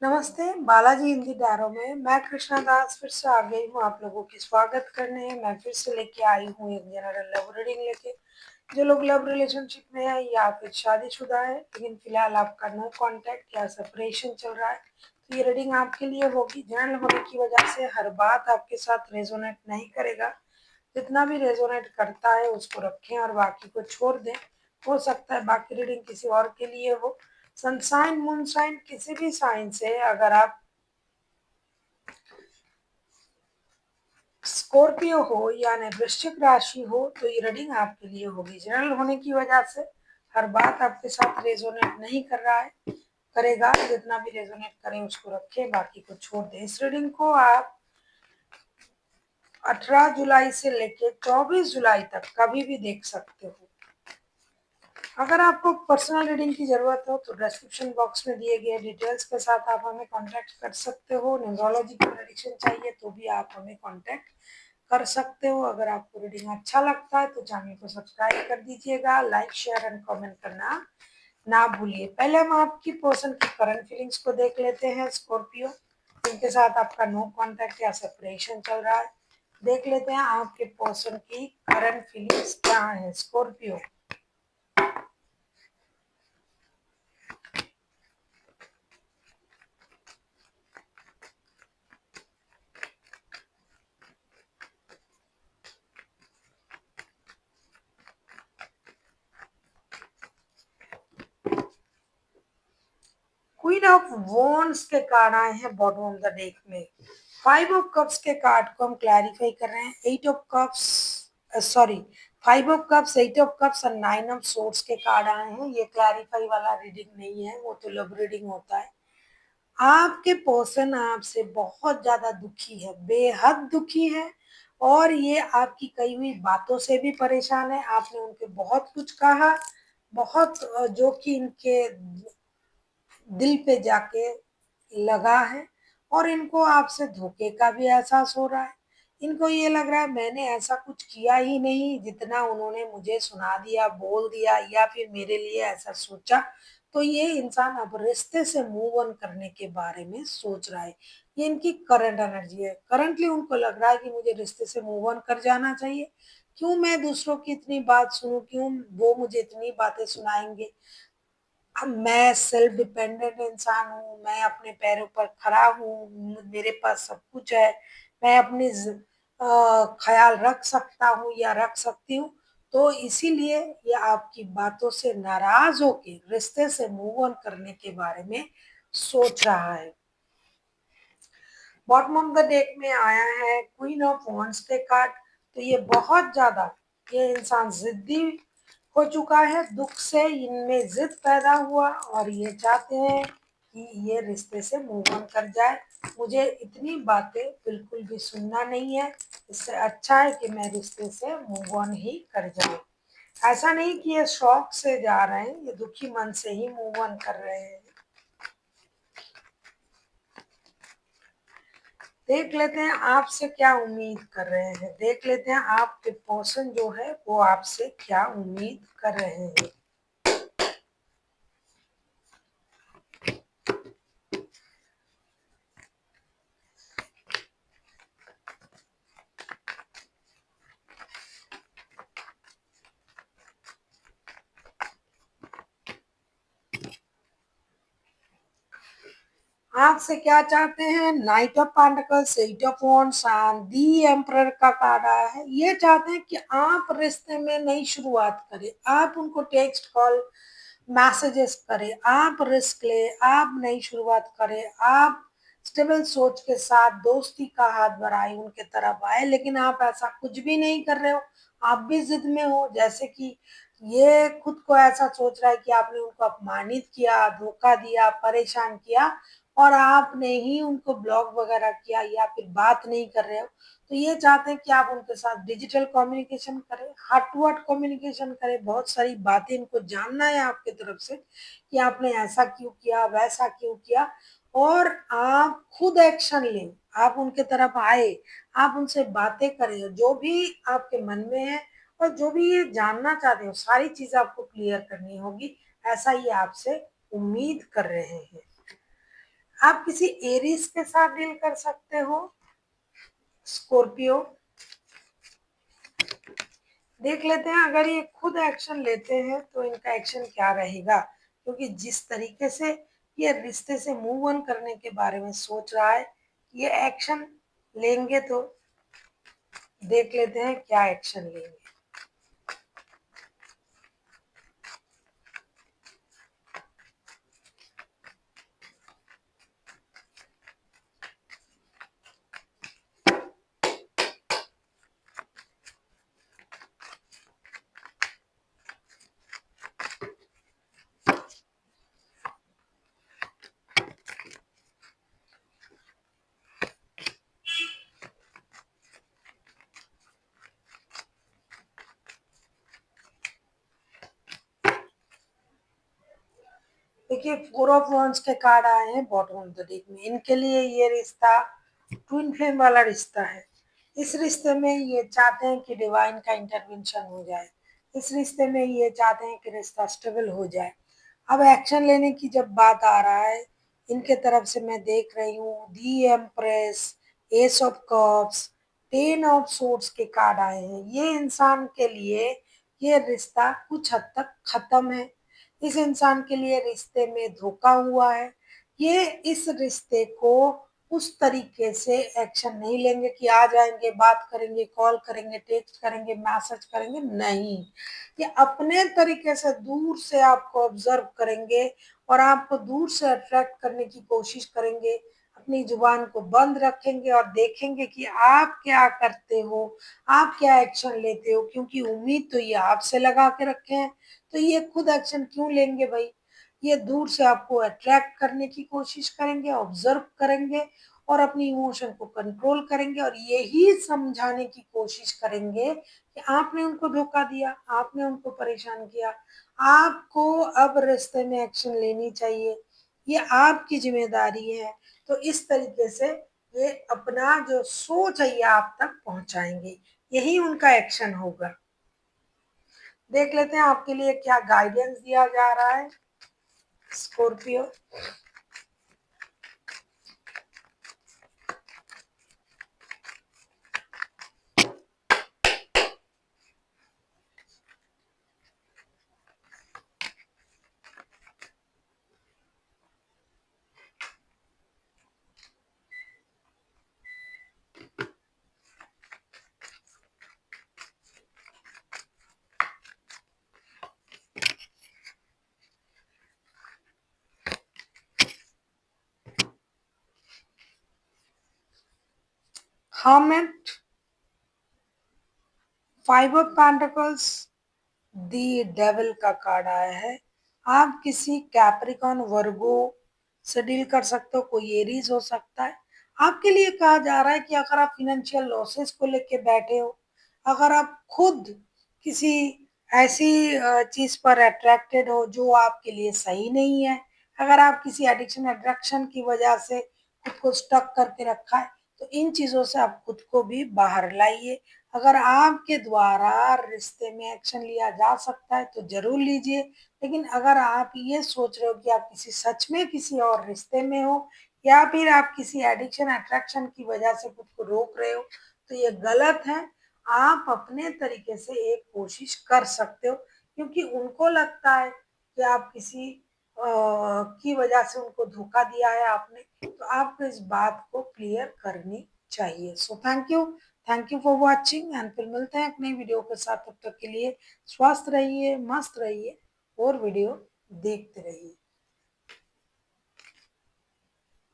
नमस्ते, बालाजी हिंदी टैरो में मैं कृष्णा दास फिर से आ गई हूँ आप लोगों की स्वागत करने। मैं फिर से लेके आई हूँ एक जनरल लव रीडिंग लेके। जो लोग लव रिलेशनशिप में है या फिर शादीशुदा है लेकिन फिलहाल आपका नो कांटेक्ट या सेपरेशन चल रहा है, तो ये रीडिंग आपके लिए होगी। जनरल होने की वजह से हर बात आपके साथ रेजोनेट नहीं करेगा। जितना भी रेजोनेट करता है उसको रखें और बाकी को छोड़ दें। हो सकता है बाकी रीडिंग किसी और के लिए हो। सनसाइन मूनसाइन किसी भी साइन से अगर आप स्कॉर्पियो हो यानी वृश्चिक राशि हो तो ये रीडिंग आपके लिए होगी। जनरल होने की वजह से हर बात आपके साथ रेजोनेट नहीं कर रहा है, करेगा। जितना भी रेजोनेट करें उसको रखें, बाकी को छोड़ दें। इस रीडिंग को आप 18 जुलाई से लेकर 24 जुलाई तक कभी भी देख सकते हो। अगर आपको पर्सनल रीडिंग की ज़रूरत हो तो डिस्क्रिप्शन बॉक्स में दिए गए डिटेल्स के साथ आप हमें कांटेक्ट कर सकते हो। न्यूमरोलॉजी की प्रेडिक्शन चाहिए तो भी आप हमें कांटेक्ट कर सकते हो। अगर आपको रीडिंग अच्छा लगता है तो चैनल को सब्सक्राइब कर दीजिएगा, लाइक शेयर एंड कमेंट करना ना भूलिए। पहले हम आपकी पर्सन की करंट फीलिंग्स को देख लेते हैं। स्कॉर्पियो, जिनके साथ आपका नो कांटेक्ट या सेपरेशन चल रहा है, देख लेते हैं आपके पर्सन की करंट फीलिंग्स क्या है। स्कॉर्पियो, क्वीन ऑफ वॉन्ड्स के कार्ड आए हैं बॉटम ऑफ द डेक में। 5 ऑफ कप्स के कार्ड को हम क्लैरिफाई कर रहे हैं। 8 of cups, sorry, 5 of cups, 8 of cups और 9 ऑफ सोर्ड्स के कार्ड आए हैं। ये क्लैरिफाई वाला रीडिंग नहीं है, वो तो लव रीडिंग होता है। आपके पर्सन आपसे बहुत ज्यादा दुखी है, बेहद दुखी है, और ये आपकी कही हुई बातों से भी परेशान है। आपने उनके बहुत कुछ कहा, बहुत जो कि इनके दिल पे जाके लगा है, और इनको आपसे धोखे का भी एहसास हो रहा है। इनको ये लग रहा है मैंने ऐसा कुछ किया ही नहीं जितना उन्होंने मुझे सुना दिया, बोल दिया या फिर मेरे लिए ऐसा सोचा। तो ये इंसान अब रिश्ते से मूव ऑन करने के बारे में सोच रहा है। ये इनकी करंट एनर्जी है। करंटली उनको लग रहा है कि मुझे रिश्ते से मूव ऑन कर जाना चाहिए। क्यों मैं दूसरों की इतनी बात सुनूं, क्यों वो मुझे इतनी बातें सुनाएंगे। अब मैं सेल्फ डिपेंडेंट इंसान हूँ, मैं अपने पैरों पर खड़ा हूँ, मेरे पास सब कुछ है, मैं अपनी ख्याल रख सकता हूँ या रख सकती हूँ। तो इसीलिए ये आपकी बातों से नाराज होके रिश्ते से मूव ऑन करने के बारे में सोच रहा है। बॉटम ऑफ द डेक में आया है क्वीन ऑफ वॉन्ड्स के कार्ड। तो ये बहुत ज्यादा, ये इंसान जिद्दी हो चुका है। दुख से इनमें जिद पैदा हुआ और ये चाहते हैं कि ये रिश्ते से मूव ऑन कर जाए। मुझे इतनी बातें बिल्कुल भी सुनना नहीं है, इससे अच्छा है कि मैं रिश्ते से मूव ऑन ही कर जाऊं। ऐसा नहीं कि ये शौक से जा रहे हैं, ये दुखी मन से ही मूव ऑन कर रहे हैं। देख लेते हैं आपसे क्या उम्मीद कर रहे हैं। देख लेते हैं आपके पर्सन जो है वो आपसे क्या उम्मीद कर रहे हैं। आपसे क्या चाहते हैं। Night of pentacles, 8 of wands and the emperor का कार्ड आया है। ये चाहते हैं कि आप रिश्ते में नई शुरुआत करें, आप उनको टेक्स्ट कॉल मैसेजेस करें, आप रिस्क ले, आप नई शुरुआत करें, आप स्टेबल सोच के साथ दोस्ती का हाथ बढ़ाए, उनके तरफ आए। लेकिन आप ऐसा कुछ भी नहीं कर रहे हो, आप भी जिद में हो। जैसे कि ये खुद को ऐसा सोच रहा है कि आपने उनको अपमानित किया, धोखा दिया, परेशान किया, और आपने ही उनको ब्लॉक वगैरह किया या फिर बात नहीं कर रहे हो। तो ये चाहते हैं कि आप उनके साथ डिजिटल कम्युनिकेशन करें, हार्ट टू हार्ट कम्युनिकेशन करें। बहुत सारी बातें इनको जानना है आपके तरफ से कि आपने ऐसा क्यों किया, वैसा क्यों किया, और आप खुद एक्शन लें। आप उनके तरफ आए, आप उनसे बातें करें, जो भी आपके मन में है और जो भी ये जानना चाहते हो सारी चीजें आपको क्लियर करनी होगी। ऐसा ही आपसे उम्मीद कर रहे हैं। आप किसी एरीज के साथ डील कर सकते हो, स्कॉर्पियो। देख लेते हैं अगर ये खुद एक्शन लेते हैं तो इनका एक्शन क्या रहेगा, क्योंकि जिस तरीके से ये रिश्ते से मूव ऑन करने के बारे में सोच रहा है, ये एक्शन लेंगे तो देख लेते हैं क्या एक्शन लेंगे। देखिए, फोर ऑफ वॉन्ड्स के कार्ड आए हैं बॉटम ऑफ द डेक में। इनके लिए ये रिश्ता ट्विन फ्लेम वाला रिश्ता है। इस रिश्ते में ये चाहते हैं कि डिवाइन का इंटरवेंशन हो जाए। इस रिश्ते में ये चाहते हैं कि रिश्ता स्टेबल हो जाए। अब एक्शन लेने की जब बात आ रहा है, इनके तरफ से मैं देख रही हूँ the empress, S of cups, ten of swords के कार्ड आए हैं। ये इंसान के लिए ये रिश्ता कुछ हद तक खत्म है। इस इंसान के लिए रिश्ते में धोखा हुआ है। ये इस रिश्ते को उस तरीके से एक्शन नहीं लेंगे कि आ जाएंगे, बात करेंगे, कॉल करेंगे, टेक्स्ट करेंगे, मैसेज करेंगे, नहीं। ये अपने तरीके से दूर से आपको ऑब्जर्व करेंगे और आपको दूर से अट्रैक्ट करने की कोशिश करेंगे। अपनी जुबान को बंद रखेंगे और देखेंगे कि आप क्या करते हो, आप क्या एक्शन लेते हो, क्योंकि उम्मीद तो ये आपसे लगा के रखे हैं। तो ये खुद एक्शन क्यों लेंगे भाई। ये दूर से आपको अट्रैक्ट करने की कोशिश करेंगे, ऑब्जर्व करेंगे और अपनी इमोशन को कंट्रोल करेंगे और यही समझाने की कोशिश करेंगे कि आपने उनको धोखा दिया, आपने उनको परेशान किया, आपको अब रिश्ते में एक्शन लेनी चाहिए, ये आपकी जिम्मेदारी है। तो इस तरीके से ये अपना जो सोच है ये आप तक पहुंचाएंगे, यही उनका एक्शन होगा। देख लेते हैं आपके लिए क्या गाइडेंस दिया जा रहा है, Scorpio. Hermit, five of pentacles, the devil का कार्ड आया है। आप किसी कैप्रिकॉन, वर्गो से डील कर सकते हो, कोई एरीज हो सकता है। आपके लिए कहा जा रहा है कि अगर आप फिनेंशियल लॉसेस को लेके बैठे हो, अगर आप खुद किसी ऐसी चीज पर अट्रैक्टेड हो जो आपके लिए सही नहीं है, अगर आप किसी एडिक्शन अट्रैक्शन की वजह से खुद को स्टक करके रखा है, तो इन चीजों से आप खुद को भी बाहर लाइए। अगर आपके द्वारा रिश्ते में एक्शन लिया जा सकता है तो जरूर लीजिए। लेकिन अगर आप ये सोच रहे हो कि आप किसी सच में किसी और रिश्ते में हो या फिर आप किसी एडिक्शन अट्रैक्शन की वजह से खुद को रोक रहे हो, तो ये गलत है। आप अपने तरीके से एक कोशिश कर सकते हो, क्योंकि उनको लगता है कि आप किसी की वजह से उनको धोखा दिया है आपने, तो आपको इस बात को क्लियर करनी चाहिए। So thank you for watching and फिर मिलते हैं एक नई वीडियो के साथ। तब तक के लिए स्वस्थ रहिए, मस्त रहिए और वीडियो देखते रहिए।